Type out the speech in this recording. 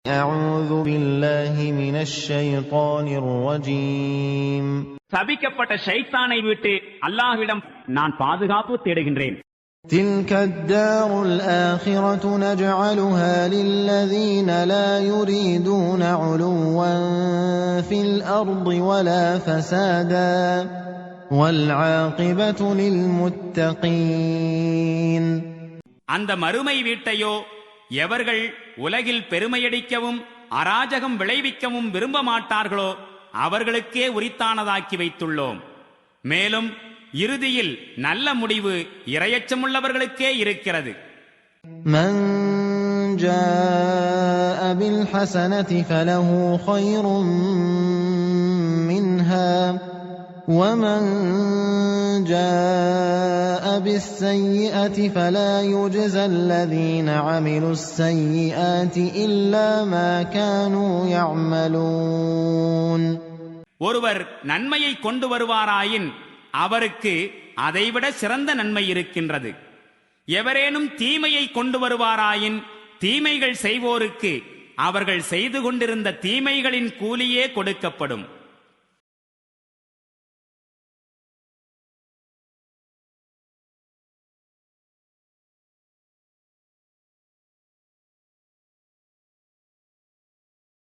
أعوذ بالله من الشيطان الرجيم. சபிக்கப்பட்ட ஷைத்தானை விட்டு அல்லாஹ்விடம் நான் பாதுகாப்பு தேடுகின்றேன். تلك الدار الآخرة نجعلها للذين لا يريدون علوا في الأرض ولا فسادا والعاقبة للمتقين. அந்த மறுமை வீட்டையோ எவர்கள் உலகில் பெருமையடிக்கவும் அராஜகம் விளைவிக்கவும் விரும்ப மாட்டார்களோ அவர்களுக்கே உரித்தானதாக்கி வைத்துள்ளோம். மேலும் இறுதியில் நல்ல முடிவு இறையச்சமுள்ளவர்களுக்கே இருக்கிறது. من جاء بالحسنة فله خير منها ومن جاء بالسيئة فلا يجزى الذين عملوا السيئات إلا ما كانوا يعملون. ஒருவர் நன்மையை கொண்டு வருவாராயின் அவருக்கு அதைவிட சிறந்த நன்மை இருக்கின்றது. எவரேனும் தீமையை கொண்டு வருவாராயின் தீமைகள் செய்வோருக்கு அவர்கள் செய்து கொண்டிருந்த தீமைகளின் கூலியே கொடுக்கப்படும்.